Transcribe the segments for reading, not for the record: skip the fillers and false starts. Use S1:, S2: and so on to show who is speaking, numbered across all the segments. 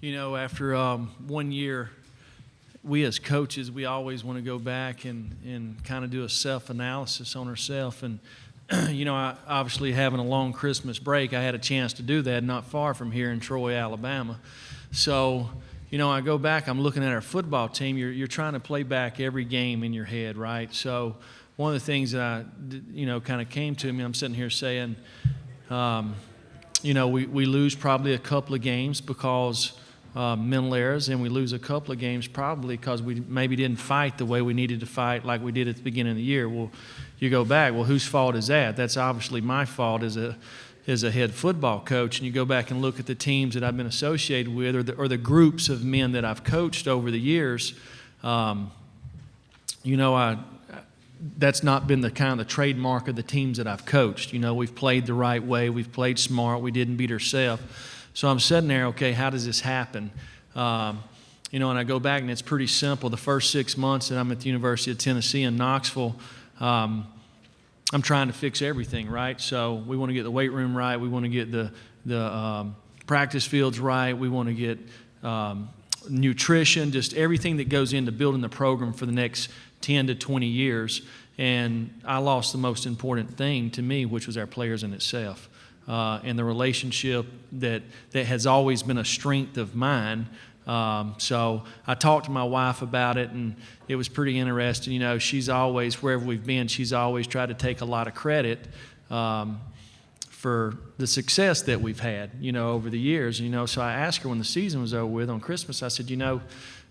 S1: After 1 year, we as coaches, we always want to go back and kind of do a self-analysis on ourselves. And, I obviously having a long Christmas break, I had a chance to do that not far from here in Troy, Alabama. So, I go back, I'm looking at our football team. You're trying to play back every game in your head, right? So one of the things that kind of came to me, I'm sitting here saying, we lose probably a couple of games because mental errors, and we lose a couple of games probably because we maybe didn't fight the way we needed to fight like we did at the beginning of the year. Well, you go back, well, whose fault is that? That's obviously my fault as a head football coach. And you go back and look at the teams that I've been associated with or the groups of men that I've coached over the years, that's not been the kind of the trademark of the teams that I've coached. We've played the right way. We've played smart. We didn't beat ourselves. So I'm sitting there, okay, how does this happen? And I go back, and it's pretty simple. The first 6 months that I'm at the University of Tennessee in Knoxville, I'm trying to fix everything, right? So we want to get the weight room right. We want to get the practice fields right. We want to get nutrition, just everything that goes into building the program for the next 10 to 20 years. And I lost the most important thing to me, which was our players in itself. And the relationship that has always been a strength of mine. So I talked to my wife about it, and it was pretty interesting. She's always, wherever we've been, she's always tried to take a lot of credit for the success that we've had, over the years. So I asked her when the season was over with on Christmas, I said,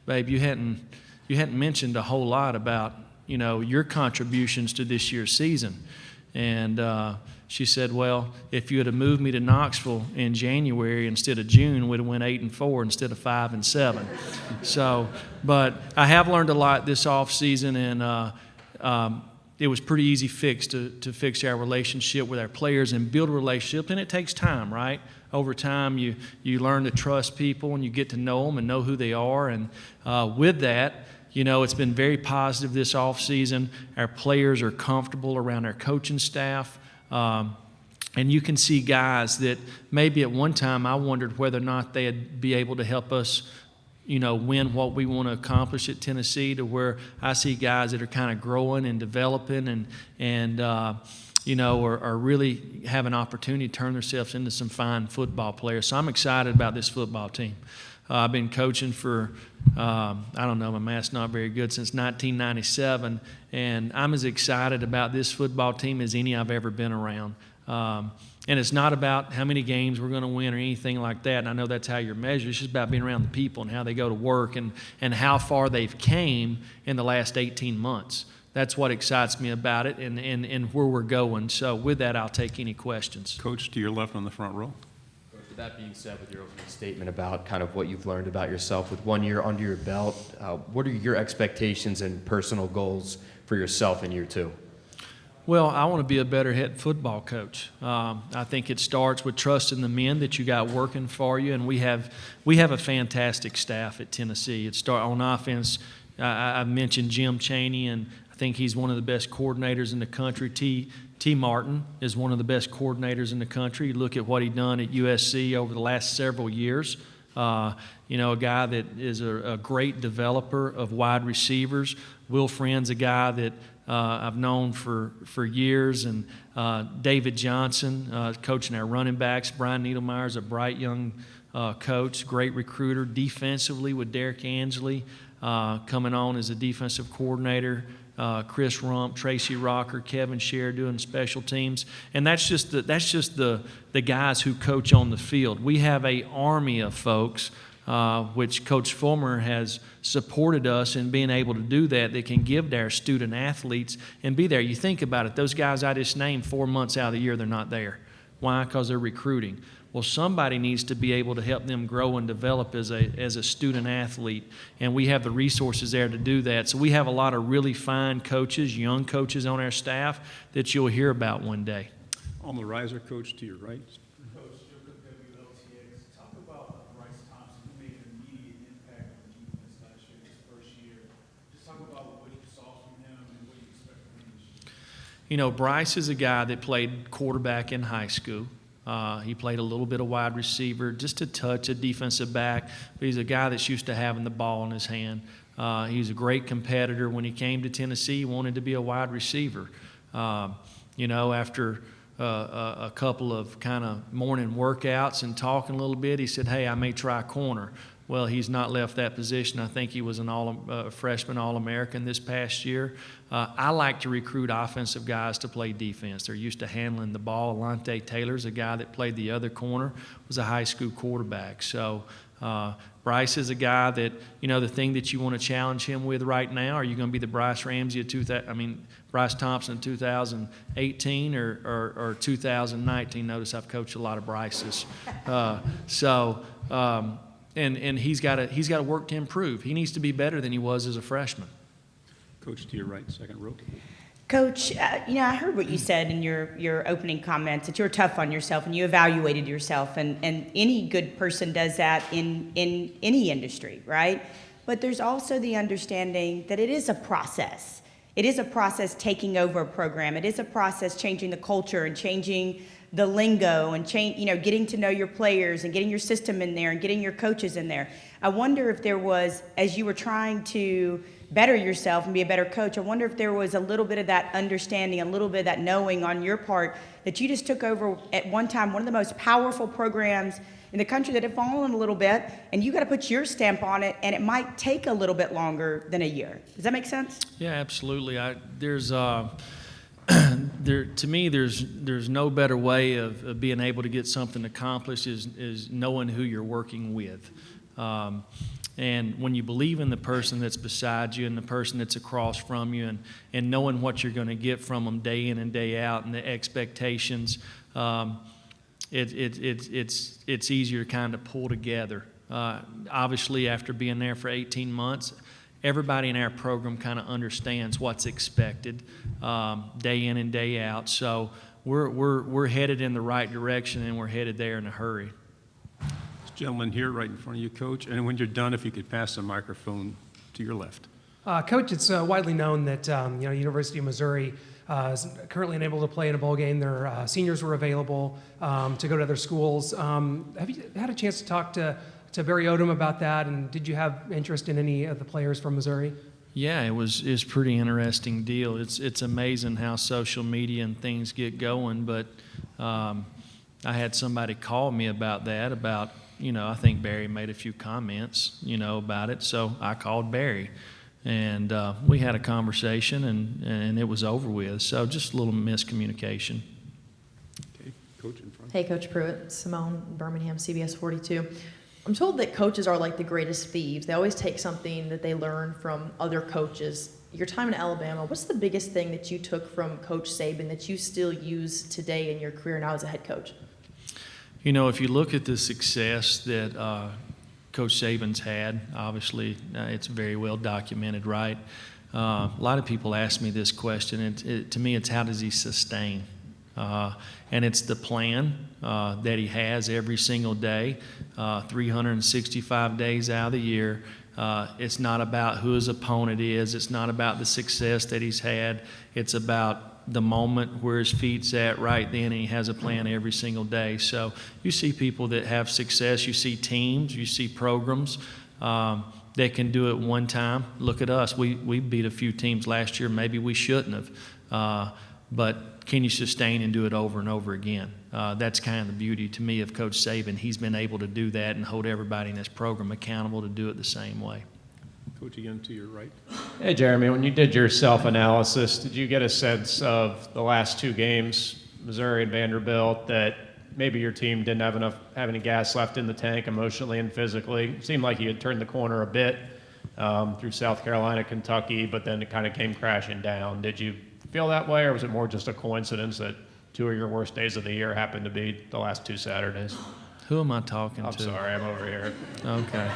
S1: babe, you hadn't mentioned a whole lot about, your contributions to this year's season. And she said, well, if you had moved me to Knoxville in January instead of June, we'd have went 8-4 instead of 5-7. So, but I have learned a lot this off season, and it was pretty easy to fix our relationship with our players and build a relationship. And it takes time, right? Over time, you learn to trust people, and you get to know them and know who they are. And with that, it's been very positive this offseason. Our players are comfortable around our coaching staff. And you can see guys that maybe at one time I wondered whether or not they'd be able to help us, win what we want to accomplish at Tennessee, to where I see guys that are kind of growing and developing and are really have an opportunity to turn themselves into some fine football players. So I'm excited about this football team. I've been coaching for, my math's not very good, since 1997, and I'm as excited about this football team as any I've ever been around. And it's not about how many games we're going to win or anything like that, and I know that's how you're measured. It's just about being around the people and how they go to work and how far they've came in the last 18 months. That's what excites me about it and where we're going. So with that, I'll take any questions.
S2: Coach, to your left on the front row.
S3: With that being said, with your opening statement about kind of what you've learned about yourself with 1 year under your belt, what are your expectations and personal goals for yourself in year two?
S1: Well, I want to be a better head football coach. I think it starts with trusting the men that you got working for you, and we have a fantastic staff at Tennessee. On offense. I mentioned Jim Chaney, and I think he's one of the best coordinators in the country. T. Martin is one of the best coordinators in the country. You look at what he's done at USC over the last several years. A guy that is a great developer of wide receivers. Will Friend's a guy that I've known for years, and David Johnson coaching our running backs. Brian Niedermeyer's a bright young coach, great recruiter. Defensively with Derek Angley coming on as a defensive coordinator. Chris Rump, Tracy Rocker, Kevin Scher doing special teams, and that's just the guys who coach on the field. We have an army of folks, which Coach Fulmer has supported us in being able to do that can give to our student athletes and be there. You think about it; those guys I just named, 4 months out of the year, they're not there. Why? Because they're recruiting. Well, somebody needs to be able to help them grow and develop as a student athlete, and we have the resources there to do that. So we have a lot of really fine coaches, young coaches on our staff that you'll hear about one day.
S2: On the riser, Coach, to your right.
S4: Coach, you're with WLTX. Talk about Brice McCain, who made an immediate impact on the defense last year, his first year. Just talk about what you saw from him and what you expect from him this year.
S1: Brice is a guy that played quarterback in high school. He played a little bit of wide receiver, just a touch of defensive back, but he's a guy that's used to having the ball in his hand. He's a great competitor. When he came to Tennessee, he wanted to be a wide receiver. After a couple of kind of morning workouts and talking a little bit, he said, hey, I may try corner. Well, he's not left that position. I think he was an freshman All-American this past year. I like to recruit offensive guys to play defense. They're used to handling the ball. Alante Taylor's a guy that played the other corner, was a high school quarterback. So Brice is a guy that, the thing that you want to challenge him with right now, are you going to be the Brice Ramsey of Brice Thompson in 2018 or 2019? Notice I've coached a lot of Brices. And he's got to work to improve. He needs to be better than he was as a freshman.
S2: Coach to your right, second row.
S5: Coach, I heard what you said in your opening comments, that you were tough on yourself and you evaluated yourself, and any good person does that in any industry, right? But there's also the understanding that it is a process. It is a process taking over a program. It is a process changing the culture and changing the lingo and getting to know your players and getting your system in there and getting your coaches in there. I wonder if there was, as you were trying to better yourself and be a better coach, I wonder if there was a little bit of that understanding, a little bit of that knowing on your part that you just took over at one time one of the most powerful programs in the country that had fallen a little bit, and you got to put your stamp on it, and it might take a little bit longer than a year. Does that make sense?
S1: Yeah, absolutely. To me, there's no better way of being able to get something accomplished is knowing who you're working with. And when you believe in the person that's beside you and the person that's across from you, and knowing what you're going to get from them day in and day out, and the expectations, it's easier to kind of pull together. Obviously, after being there for 18 months, everybody in our program kind of understands what's expected day in and day out. So we're headed in the right direction, and we're headed there in a hurry.
S2: This gentleman here right in front of you, Coach. And when you're done, if you could pass the microphone to your left.
S6: Coach, it's widely known that University of Missouri is currently unable to play in a bowl game. Their seniors were available to go to other schools. Have you had a chance to talk to Barry Odom about that, and did you have interest in any of the players from Missouri?
S1: Yeah, it's pretty interesting deal. It's amazing how social media and things get going, but I had somebody call me about that, I think Barry made a few comments, about it, so I called Barry, and we had a conversation, and it was over with, so just a little miscommunication.
S2: Okay, Coach in front.
S7: Hey, Coach Pruitt, Simone, Birmingham, CBS 42. I'm told that coaches are like the greatest thieves. They always take something that they learn from other coaches. Your time in Alabama, what's the biggest thing that you took from Coach Saban that you still use today in your career now as a head coach?
S1: If you look at the success that Coach Saban's had, obviously it's very well documented, right? A lot of people ask me this question, and to me it's how does he sustain? And it's the plan that he has every single day, 365 days out of the year. It's not about who his opponent is. It's not about the success that he's had. It's about the moment where his feet's at right then, and he has a plan every single day. So you see people that have success. You see teams. You see programs that can do it one time. Look at us. We beat a few teams last year. Maybe we shouldn't have. But can you sustain and do it over and over again? That's kind of the beauty to me of Coach Saban. He's been able to do that and hold everybody in this program accountable to do it the same way.
S2: Coach again to your right.
S8: Hey, Jeremy, when you did your self-analysis, did you get a sense of the last two games, Missouri and Vanderbilt, that maybe your team didn't have any gas left in the tank emotionally and physically? It seemed like you had turned the corner a bit through South Carolina, Kentucky, but then it kind of came crashing down. Did you feel that way, or was it more just a coincidence that two of your worst days of the year happened to be the last two Saturdays?
S1: Who am I talking to?
S8: I'm sorry, I'm over here.
S1: Okay.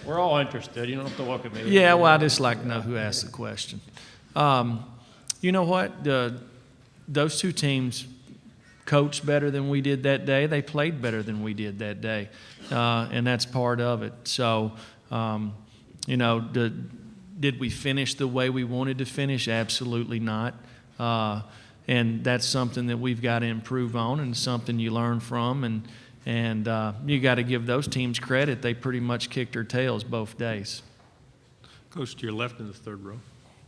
S8: We're all interested. You don't have to look at me.
S1: Yeah, well, I just like to know who asked the question. You know what? Those two teams coached better than we did that day. They played better than we did that day, and that's part of it. So, did we finish the way we wanted to finish? Absolutely not. and that's something that we've got to improve on, and something you learn from, and you got to give those teams credit. They pretty much kicked their tails both days.
S2: Coach, to your left in the third row.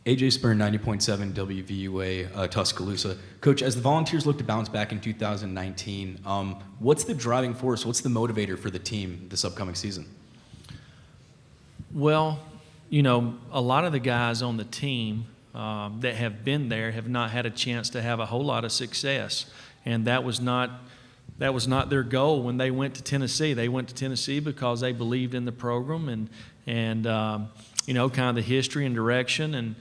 S9: AJ Spurn, 90.7 WVUA, Tuscaloosa. Coach, as the Volunteers look to bounce back in 2019, what's the driving force, what's the motivator for the team this upcoming season?
S1: Well, you know, a lot of the guys on the team that have been there have not had a chance to have a whole lot of success, and that was not their goal when they went to Tennessee. They went to Tennessee because they believed in the program and you know, kind of the history and direction. And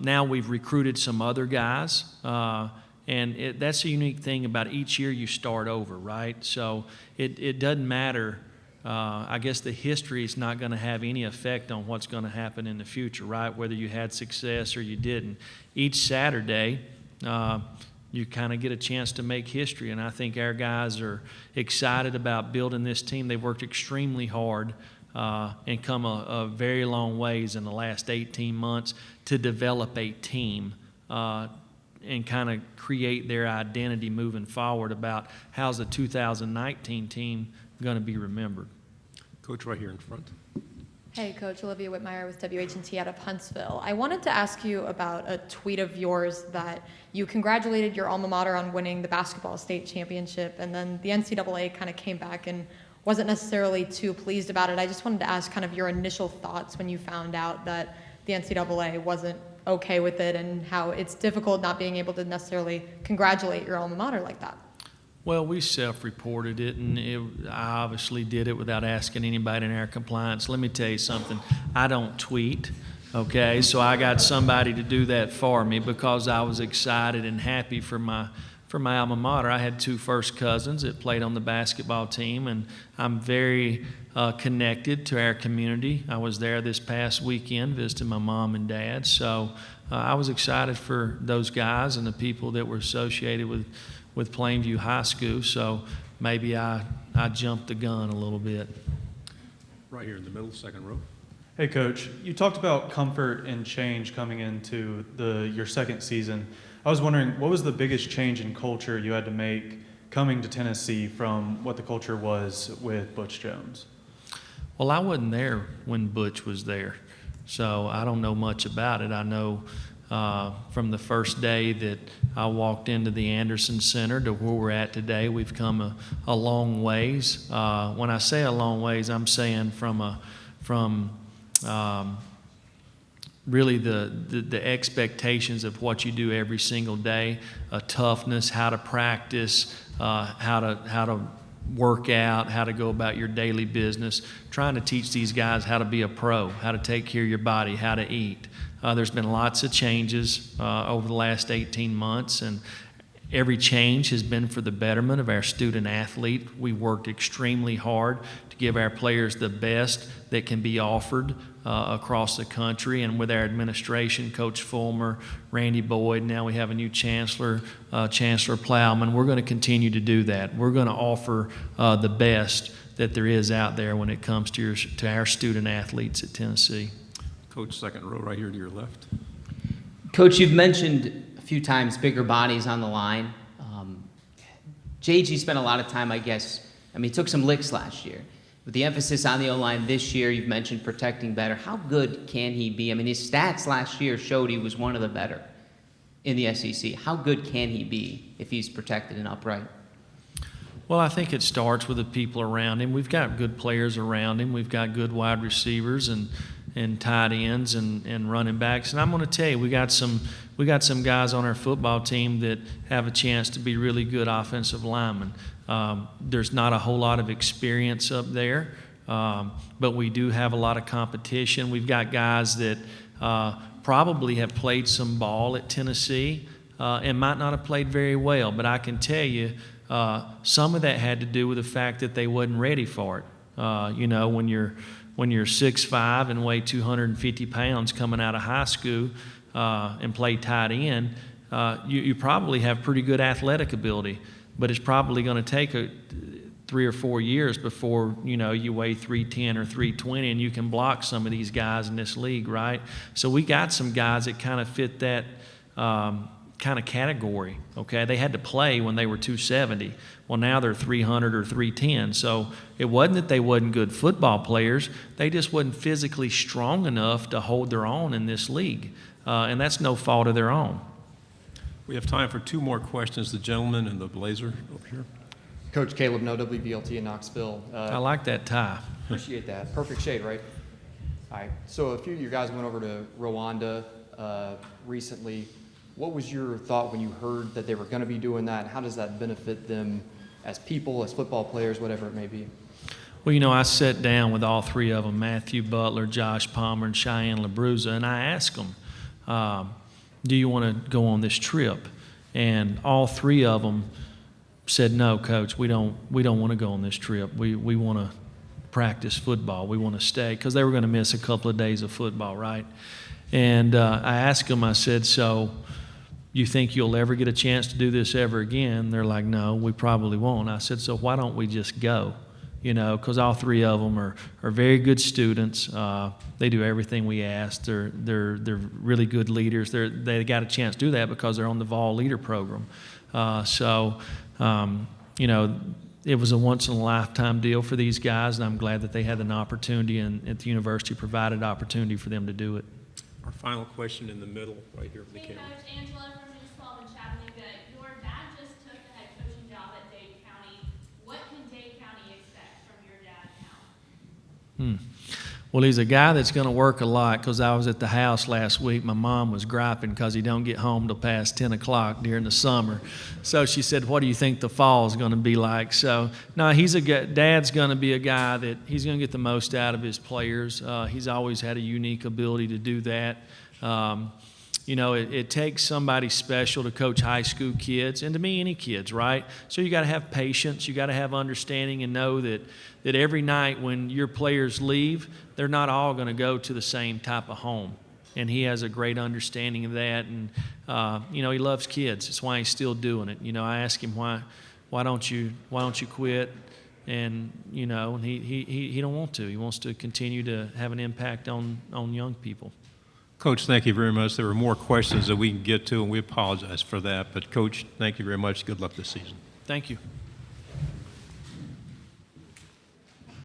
S1: now we've recruited some other guys, and that's a unique thing about each year you start over, right? So it doesn't matter. I guess the history is not going to have any effect on what's going to happen in the future, right? Whether you had success or you didn't. Each Saturday, you kind of get a chance to make history, and I think our guys are excited about building this team. They've worked extremely hard and come a very long ways in the last 18 months to develop a team and kind of create their identity moving forward about how's the 2019 team going to be remembered.
S2: Coach, right here in front.
S10: Hey, Coach, Olivia Whitmire with WHNT out of Huntsville. I wanted to ask you about a tweet of yours that you congratulated your alma mater on winning the basketball state championship, and then the NCAA kind of came back and wasn't necessarily too pleased about it. I just wanted to ask kind of your initial thoughts when you found out that the NCAA wasn't okay with it, and how it's difficult not being able to necessarily congratulate your alma mater like that.
S1: Well, we self-reported it, and I obviously did it without asking anybody in our compliance. Let me tell you something. I don't tweet, okay? So I got somebody to do that for me because I was excited and happy for my alma mater. I had two first cousins that played on the basketball team, and I'm very connected to our community. I was there this past weekend visiting my mom and dad, so I was excited for those guys and the people that were associated with Plainview High School, so maybe I jumped the gun a little bit.
S2: Right here in the middle, second row.
S11: Hey, Coach. You talked about comfort and change coming into your second season. I was wondering, what was the biggest change in culture you had to make coming to Tennessee from what the culture was with Butch Jones?
S1: Well, I wasn't there when Butch was there, so I don't know much about it. I know from the first day that I walked into the Anderson Center to where we're at today, we've come a long ways. When I say a long ways, I'm saying from really the expectations of what you do every single day, toughness, how to practice, how to work out, how to go about your daily business, trying to teach these guys how to be a pro, how to take care of your body, how to eat. There's been lots of changes over the last 18 months, and every change has been for the betterment of our student athlete. We worked extremely hard to give our players the best that can be offered across the country, and with our administration, Coach Fulmer, Randy Boyd, now we have a new chancellor, Chancellor Plowman. We're going to continue to do that. We're going to offer the best that there is out there when it comes to our student athletes at Tennessee.
S2: Coach, second row right here to your left.
S12: Coach, you've mentioned a few times bigger bodies on the line. JG spent a lot of time, I guess. I mean, he took some licks last year. With the emphasis on the O-line this year, you've mentioned protecting better. How good can he be? I mean, his stats last year showed he was one of the better in the SEC. How good can he be if he's protected and upright?
S1: Well, I think it starts with the people around him. We've got good players around him. We've got good wide receivers and tight ends and running backs. And I'm going to tell you, we got some guys on our football team that have a chance to be really good offensive linemen. There's not a whole lot of experience up there, but we do have a lot of competition. We've got guys that probably have played some ball at Tennessee and might not have played very well, but I can tell you some of that had to do with the fact that they wasn't ready for it. You know, when you're 6'5" and weigh 250 pounds coming out of high school and play tight end, you probably have pretty good athletic ability, but it's probably going to take 3 or 4 years before, you know, you weigh 310 or 320 and you can block some of these guys in this league, right? So we got some guys that kind of fit that kind kind of category, okay? They had to play when they were 270. Well, now they're 300 or 310. So it wasn't that they wasn't good football players. They just wasn't physically strong enough to hold their own in this league. And that's no fault of their own.
S2: We have time for 2 more questions. The gentleman in the blazer over here.
S13: Coach Caleb, no WVLT in Knoxville.
S1: I like that tie.
S13: Appreciate that. Perfect shade, right? All right. So a few of you guys went over to Rwanda recently. What was your thought when you heard that they were going to be doing that? How does that benefit them as people, as football players, whatever it may be?
S1: Well, you know, I sat down with all 3 of them, Matthew Butler, Josh Palmer, and Cheyenne LaBruza, and I asked them, do you want to go on this trip? And all 3 of them said, no, Coach, we don't want to go on this trip. We want to practice football. We want to stay, because they were going to miss a couple of days of football, right? And I asked them, I said, so you think you'll ever get a chance to do this ever again? They're like, no, we probably won't. I said, so why don't we just go? You know, because all 3 of them are very good students. They do everything we ask. They're really good leaders. They got a chance to do that because they're on the Vol Leader Program. You know, it was a once-in-a-lifetime deal for these guys, and I'm glad that they had an opportunity, and at the university provided opportunity for them to do it.
S2: Our final question in the middle, right here for the camera.
S14: Coach, Angela from News 12 in Chattanooga. Your dad just took the head coaching job at Dade County. What can Dade County expect from your dad now?
S1: Well, he's a guy that's going to work a lot, because I was at the house last week. My mom was griping because he don't get home till past 10 o'clock during the summer. So she said, what do you think the fall is going to be like? So, no, Dad's going to be a guy that he's going to get the most out of his players. He's always had a unique ability to do that. You know, it takes somebody special to coach high school kids, and to me, any kids, right? So you got to have patience, you got to have understanding, and know that every night when your players leave, they're not all going to go to the same type of home. And he has a great understanding of that, and you know, he loves kids. That's why he's still doing it. You know, I ask him why don't you quit? And you know, and he don't want to. He wants to continue to have an impact on young people.
S2: Coach, thank you very much. There were more questions that we can get to, and we apologize for that. But, Coach, thank you very much. Good luck this season.
S1: Thank you.